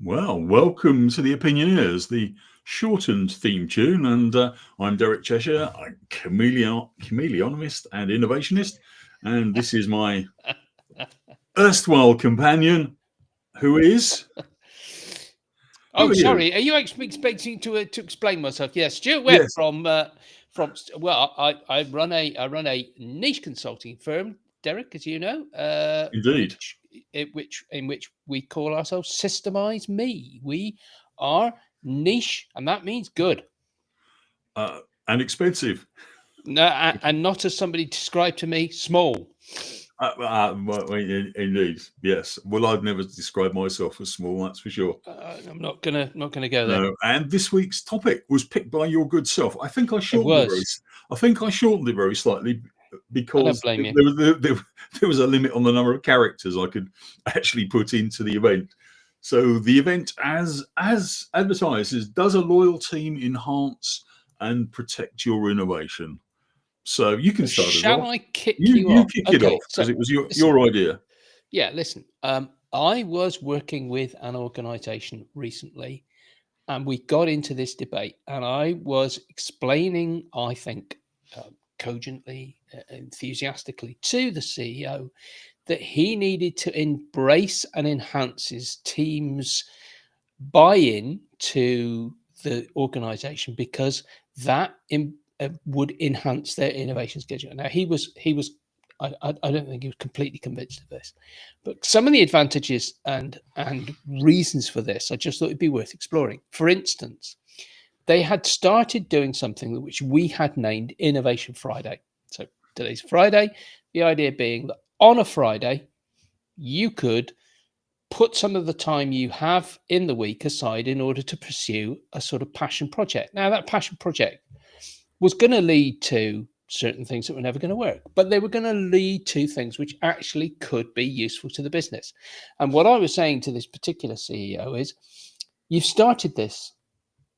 Well, welcome to the Opinioneers, the shortened theme tune. And I'm Derek Cheshire, I'm chameleonist and innovationist. And this is my erstwhile companion, who is. Who Oh, are you? sorry. Are you expecting to explain myself? Yeah, Stuart Webb Yes, from. Well, I run a niche consulting firm, Derek, as you know, indeed. which we call ourselves Systemize Me. We are niche, and that means good. Uh, and expensive. No, and not as somebody described to me, small. Indeed, yes. Well, I've never described myself as small, that's for sure. I'm not gonna go there. No, and this week's topic was picked by your good self. It was. I think I shortened it very slightly I don't because blame you. there was a limit on the number of characters I could actually put into the event. So the event, as advertised, is does a loyal team enhance and protect your innovation? So you can So start us shall off. I kick You you you off? kick it Okay. off So because it was listen. your idea. Yeah, listen. I was working with an organisation recently, and we got into this debate, and I was explaining, I think, cogently, enthusiastically to the CEO that he needed to embrace and enhance his team's buy-in to the organisation because that would enhance their innovation schedule. Now he was I don't think he was completely convinced of this, but some of the advantages and reasons for this I just thought it'd be worth exploring. For instance, they had started doing something which we had named Innovation Friday. So today's Friday, the idea being that on a Friday you could put some of the time you have in the week aside in order to pursue a sort of passion project. Now, that passion project was going to lead to certain things that were never going to work, but they were going to lead to things which actually could be useful to the business. And what I was saying to this particular CEO is, you've started this,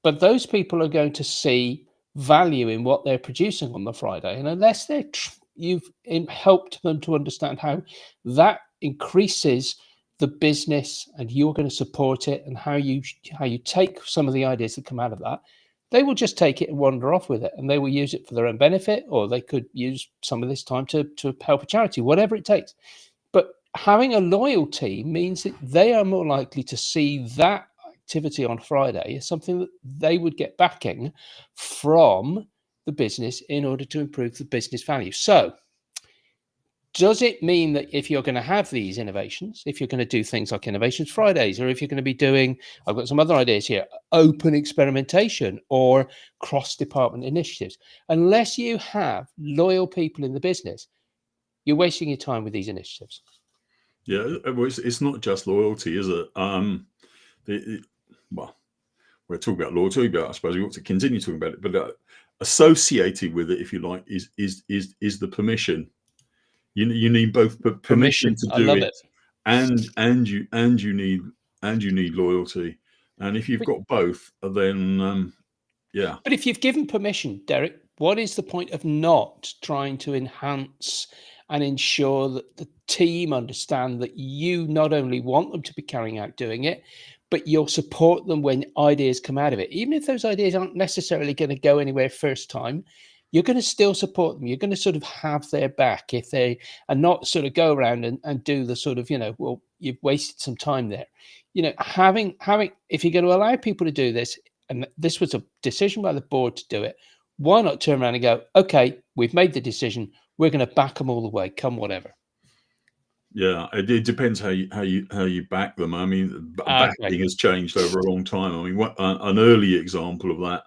but those people are going to see value in what they're producing on the Friday. And unless you've helped them to understand how that increases the business and you're going to support it and how you take some of the ideas that come out of that, they will just take it and wander off with it, and they will use it for their own benefit, or they could use some of this time to help a charity, whatever it takes. But having a loyal team means that they are more likely to see that activity on Friday as something that they would get backing from the business in order to improve the business value. So does it mean that if you're going to have these innovations, if you're going to do things like Innovations Fridays, or if you're going to be doing, I've got some other ideas here, open experimentation or cross department initiatives, unless you have loyal people in the business, you're wasting your time with these initiatives? Yeah, it's not just loyalty, is it? Well, we're talking about loyalty, but I suppose we ought to continue talking about it. But associated with it, if you like, is the permission. You need both permission Permission. to I do love it, it. and you need loyalty. And if you've got both, then yeah, But if you've given permission, Derek, what is the point of not trying to enhance and ensure that the team understand that you not only want them to be carrying out doing it, but you'll support them when ideas come out of it? Even if those ideas aren't necessarily going to go anywhere first time, you're going to still support them. You're going to sort of have their back if they and not sort of go around and do the sort of, well, you've wasted some time there. Having if you're going to allow people to do this, and this was a decision by the board to do it, why not turn around and go, okay, we've made the decision, we're going to back them all the way, come whatever? yeah. It depends how you back them. I mean, Okay. backing has changed over a long time. I mean, an early example of that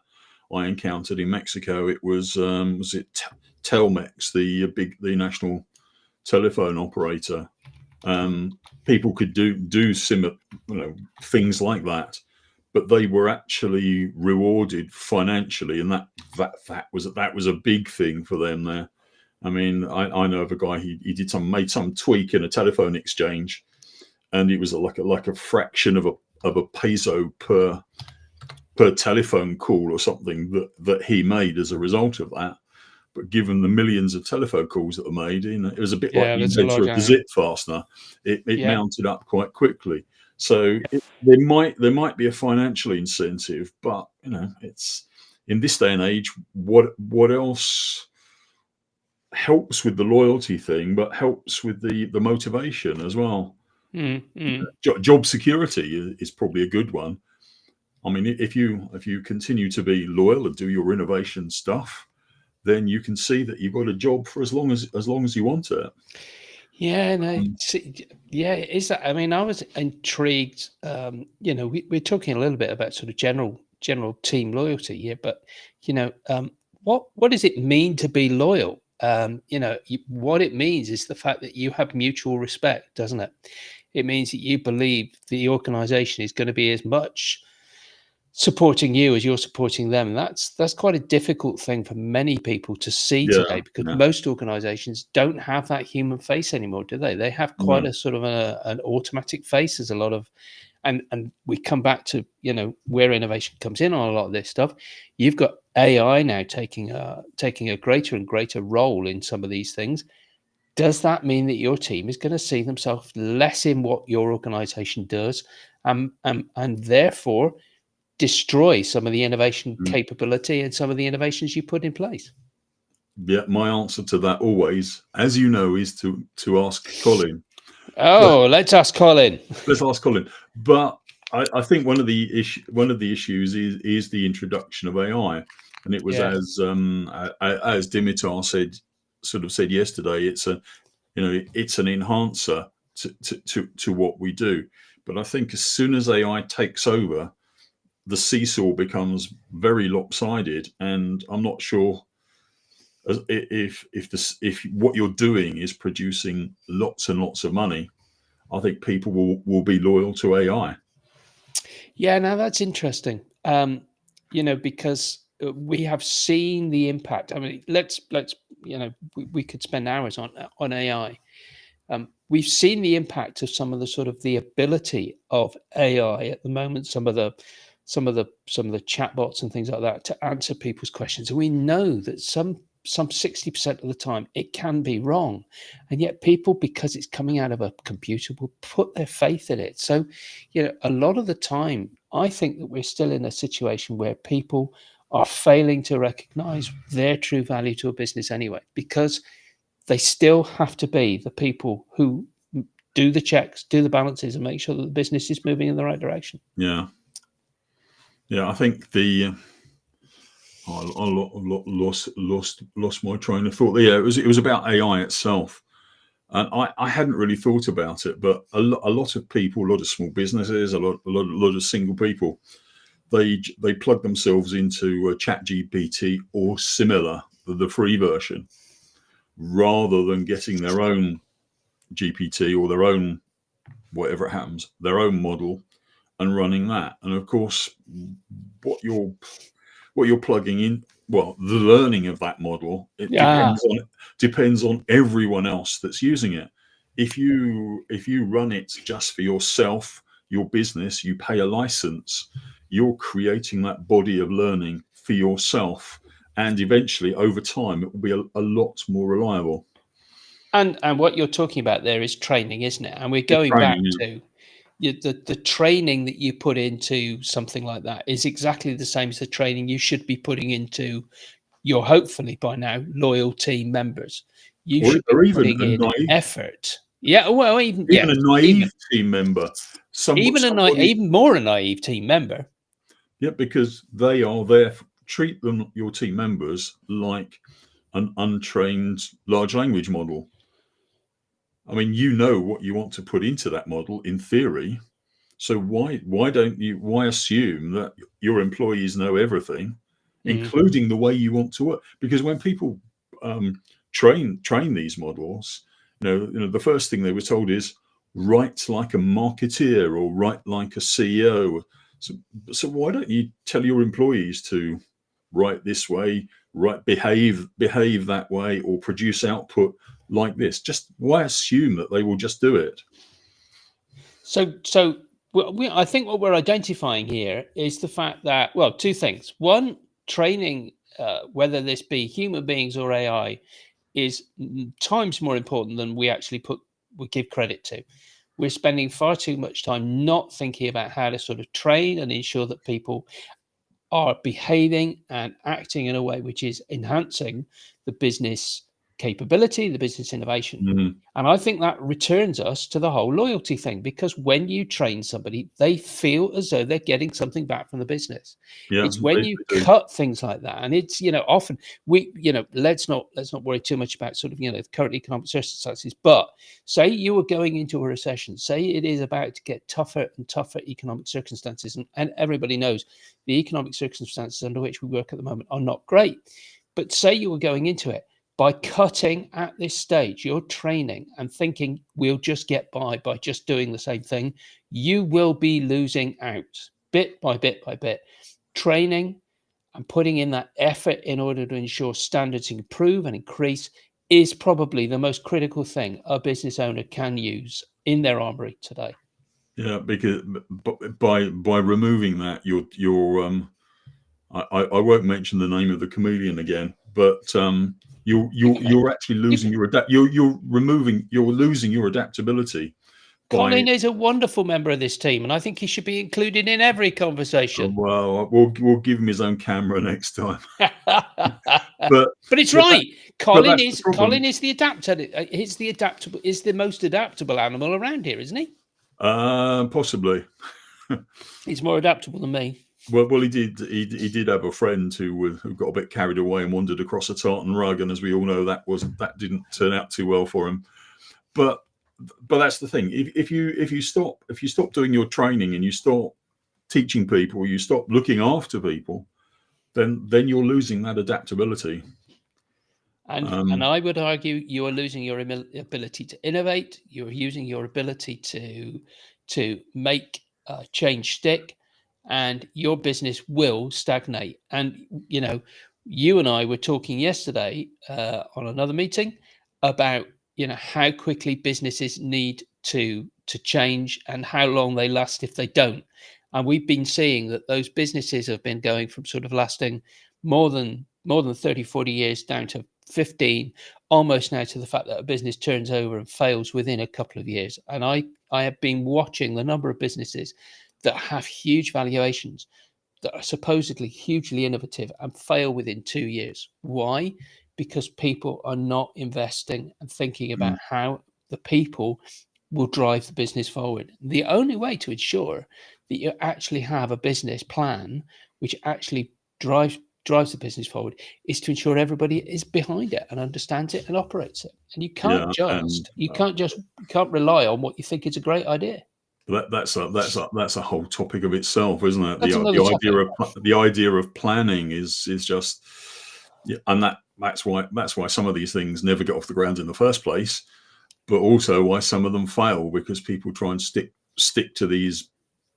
I encountered in Mexico. It was it Telmex, the national telephone operator. People could do similar, things like that, but they were actually rewarded financially, and that was a big thing for them there. I mean, I know of a guy, he made some tweak in a telephone exchange, and it was like a fraction of a peso per telephone call or something that he made as a result of that. But given the millions of telephone calls that were made, it was a bit like Yeah, the that's a inventor large of the area. zip fastener. It Yeah. mounted up quite quickly. So there might be a financial incentive, but it's in this day and age. What else helps with the loyalty thing, but helps with the motivation as well? Mm. Job security is probably a good one. I mean, if you continue to be loyal and do your innovation stuff, then you can see that you've got a job for as long as you want it. Yeah, no, Um, yeah, is that? I mean, I was intrigued. We're talking a little bit about sort of general team loyalty here, but what does it mean to be loyal? What it means is the fact that you have mutual respect, doesn't it? It means that you believe the organization is going to be as much supporting you as you're supporting them. That's quite a difficult thing for many people to see yeah, today, because yeah, most organizations don't have that human face anymore, do they? They have quite no, a sort of an automatic face. As a lot of, and we come back to where innovation comes in on a lot of this stuff. You've got AI now taking a greater and greater role in some of these things. Does that mean that your team is going to see themselves less in what your organization does, and therefore destroy some of the innovation mm, capability and some of the innovations you put in place? yeah. My answer to that always, as you know, is to ask Colin. But Oh, let's ask Colin. let's ask Colin. But I think one of the issues is the introduction of AI, and it was Yeah. as Dimitar said yesterday. It's an enhancer to what we do. But I think as soon as AI takes over, the seesaw becomes very lopsided, and I'm not sure if what you're doing is producing lots and lots of money. I think people will be loyal to AI. Yeah, now that's interesting. Because we have seen the impact. I mean, let's we could spend hours on AI. We've seen the impact of some of the sort of the ability of AI at the moment. Some of the chatbots and things like that to answer people's questions. And we know that some 60% of the time it can be wrong, and yet people, because it's coming out of a computer, will put their faith in it. So, a lot of the time, I think that we're still in a situation where people are failing to recognize their true value to a business anyway, because they still have to be the people who do the checks, do the balances, and make sure that the business is moving in the right direction. Yeah, yeah. I think I lost my train of thought. Yeah, it was about AI itself, and I hadn't really thought about it, but a lot of people, a lot of small businesses, a lot of single people, they plug themselves into Chat GPT or similar, the free version, rather than getting their own GPT or their own, whatever it happens, their own model, and running that. And of course, what you're what you're plugging in, well, the learning of that model, it Yeah. depends on everyone else that's using it. If you run it just for yourself, your business, you pay a license, you're creating that body of learning for yourself, and eventually over time it will be a lot more reliable. And what you're talking about there is training, isn't it? And we're It's going back training, yeah. to the training that you put into something like that is exactly the same as the training you should be putting into your, hopefully by now, loyal team members. You or, should be or even putting a in naive effort. Yeah, well, even, even yes, a even naive team member, somebody. even more a naive team member. Yeah, because they are there. Treat them, your team members, like an untrained large language model. I mean, you know what you want to put into that model in theory. So why assume that your employees know everything, Mm. including the way you want to work? Because when people um, train these models, the first thing they were told is write like a marketeer or write like a CEO. So why don't you tell your employees to write this way, behave that way, or produce output like this? Just why assume that they will just do it? So I think what we're identifying here is the fact that, well, two things. One, training, whether this be human beings or AI, is times more important than we actually we give credit to. we're spending far too much time not thinking about how to sort of train and ensure that people are behaving and acting in a way which is enhancing the business capability, the business innovation. Mhm. And I think that returns us to the whole loyalty thing, because when you train somebody, they feel as though they're getting something back from the business. Yeah, It's when they you do. cut things like that, and it's, often we, let's not worry too much about sort of, the current economic circumstances. But say you were going into a recession, say it is about to get tougher and tougher economic circumstances, and everybody knows the economic circumstances under which we work at the moment are not great. But say you were going into it, by cutting at this stage, your training and thinking we'll just get by just doing the same thing, you will be losing out bit by bit by bit. Training and putting in that effort in order to ensure standards improve and increase is probably the most critical thing a business owner can use in their armory today. Yeah, because by removing that, I won't mention the name of the comedian again, but you're actually losing your you're losing your adaptability by. Colin is a wonderful member of this team, and I think he should be included in every conversation. Well, we'll give him his own camera next time. But it's but right. that's the problem. Colin is the adapter. He's the adaptable. Is the most adaptable animal around here, isn't he? Possibly. He's more adaptable than me. Well, he did. He did have a friend who got a bit carried away and wandered across a tartan rug, and as we all know, that didn't turn out too well for him. But that's the thing. If you stop doing your training and you stop teaching people, you stop looking after people, then you're losing that adaptability. And I would argue you are losing your ability to innovate. You're using your ability to make change stick, and your business will stagnate. And you and I were talking yesterday on another meeting about how quickly businesses need to change and how long they last if they don't. And we've been seeing that those businesses have been going from sort of lasting more than 30, 40 years down to 15, almost now to the fact that a business turns over and fails within a couple of years. And I have been watching the number of businesses that have huge valuations, that are supposedly hugely innovative, and fail within 2 years. Why? Because people are not investing and thinking about how the people will drive the business forward. The only way to ensure that you actually have a business plan which actually drives the business forward is to ensure everybody is behind it and understands it and operates it. And you can't can't rely on what you think is a great idea. That's a whole topic of itself, isn't it? That's another topic. The idea of planning is just, yeah, and that's why some of these things never get off the ground in the first place, but also why some of them fail, because people try and stick to these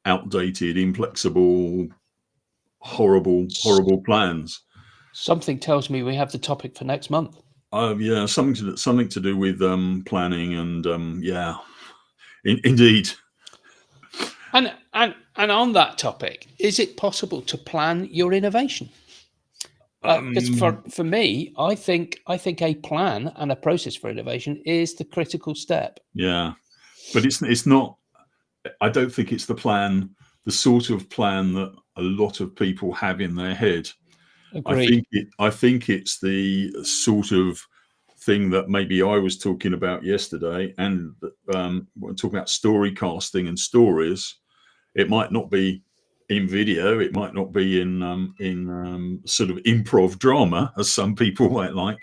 outdated, inflexible, horrible plans. Something tells me we have the topic for next month. Yeah, something to do with planning and yeah, indeed. And on that topic, is it possible to plan your innovation? Because for me, I think a plan and a process for innovation is the critical step. Yeah, but it's not. I don't think it's the sort of plan that a lot of people have in their head. Agreed. I think it's the sort of thing that maybe I was talking about yesterday, and when talking about story casting and stories, it might not be in video, it might not be in sort of improv drama, as some people might like.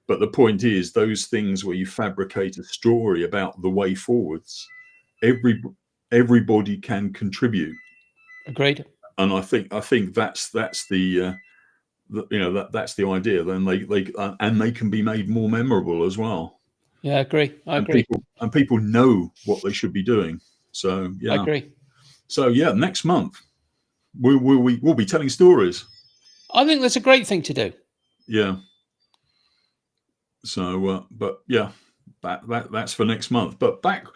But the point is, those things where you fabricate a story about the way forwards, everybody can contribute. Agreed. And I think that's the that's the idea. Then they can be made more memorable as well. Yeah, I agree. I agree. And people know what they should be doing. So yeah, I agree. So yeah, next month we'll be telling stories. I think that's a great thing to do. Yeah. So, but yeah, that's for next month. But back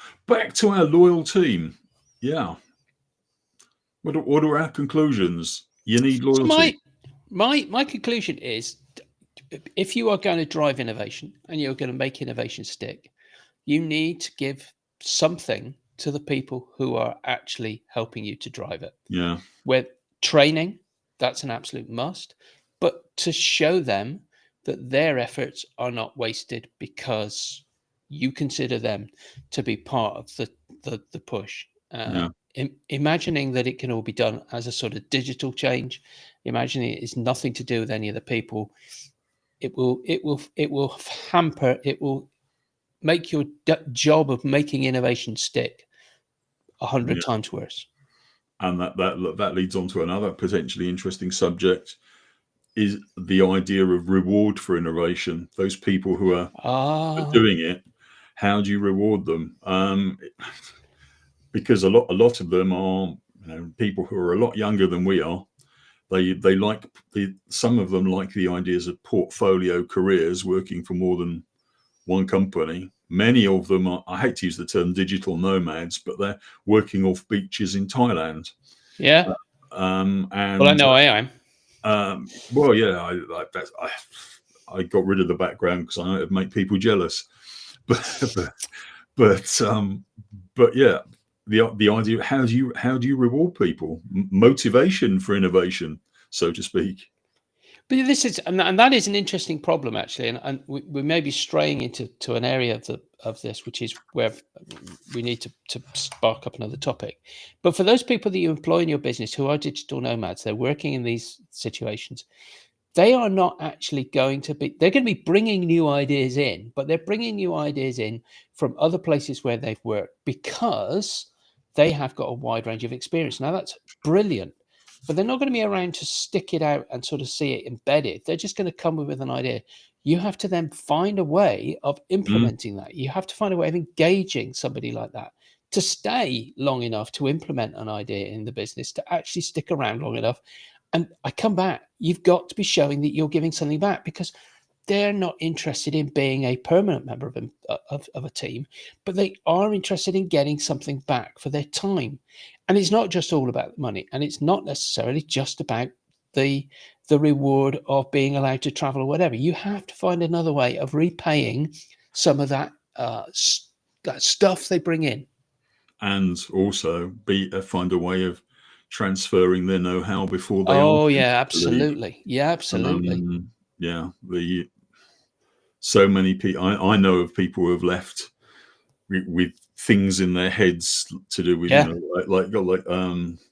to our loyal team. Yeah. What are our conclusions? You need loyalty. So my conclusion is, if you are going to drive innovation and you're going to make innovation stick, you need to give something to the people who are actually helping you to drive it. Yeah. Where training, that's an absolute must, but to show them that their efforts are not wasted because you consider them to be part of the push. Yeah. Imagining that it can all be done as a sort of digital change, imagining it is nothing to do with any of the people, it will hamper, it will make your job of making innovation stick 100 Yeah. times worse. And that leads on to another potentially interesting subject, is the idea of reward for innovation. Those people who are doing it, how do you reward them? Because a lot of them are, people who are a lot younger than we are. They like some of them like the ideas of portfolio careers, working for more than one company. Many of them are, I hate to use the term digital nomads, but they're working off beaches in Thailand. Yeah. And Well, I know I am. Well, yeah, I got rid of the background because I know it'd make people jealous. But yeah, the idea, how do you reward people? Motivation for innovation, so to speak. But this is, and that is an interesting problem actually, and we may be straying into an area of this, which is where we need to spark up another topic. But for those people that you employ in your business who are digital nomads, they're working in these situations. They are not actually going to be, they're going to be bringing new ideas in, but they're bringing new ideas in from other places where they've worked because they have got a wide range of experience. Now that's brilliant, but they're not going to be around to stick it out and sort of see it embedded. They're just going to come with an idea. You have to then find a way of implementing that. You have to find a way of engaging somebody like that to stay long enough to implement an idea in the business, to actually stick around long enough. And I come back, you've got to be showing that you're giving something back, because they're not interested in being a permanent member of a team, but they are interested in getting something back for their time. And it's not just all about money, and it's not necessarily just about the reward of being allowed to travel or whatever. You have to find another way of repaying some of that that stuff they bring in, and also find a way of transferring their know-how before they oh are yeah, to leave. absolutely, yeah, absolutely. Yeah, so many people I know of people who have left with things in their heads to do with, Yeah, like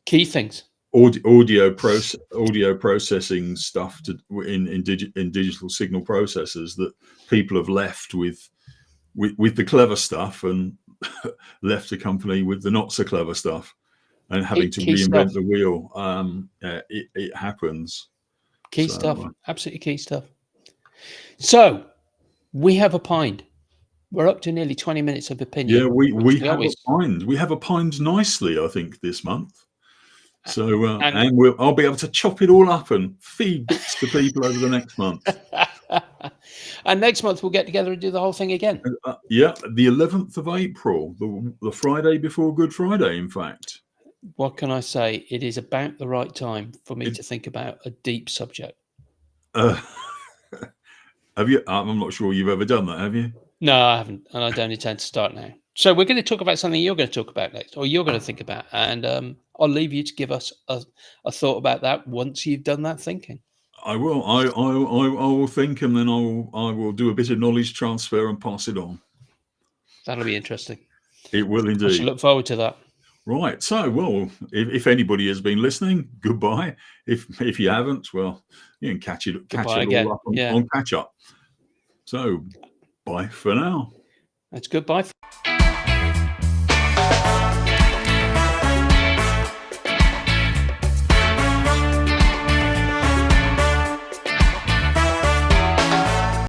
key things. audio processing stuff in digital signal processors, that people have left with the clever stuff and left a company with the not so clever stuff, and having to Key stuff. reinvent the wheel. It happens. Key So stuff. Absolutely key stuff. So we have opined. We're up to nearly 20 minutes of opinion. yeah, we We have always, opined. We have opined nicely, I think, this month. So and and I'll be able to chop it all up and feed bits to people over the next month. and next month we'll get together and do the whole thing again. Yeah, the 11th of April, the Friday before Good Friday, in fact. What can I say? It is about the right time for me to think about a deep subject. Have you? I'm not sure you've ever done that, have you? No, I haven't, and I don't intend to start now. So we're going to talk about something you're going to talk about next, or you're going to think about, and I'll leave you to give us a thought about that once you've done that thinking. I will. I will think, and then I will do a bit of knowledge transfer and pass it on. That'll be interesting. It will I indeed. shall look forward to that. Right. So, well, if anybody has been listening, goodbye. If you haven't, well, you can catch it Goodbye all up on catch up. So, bye for now. That's goodbye for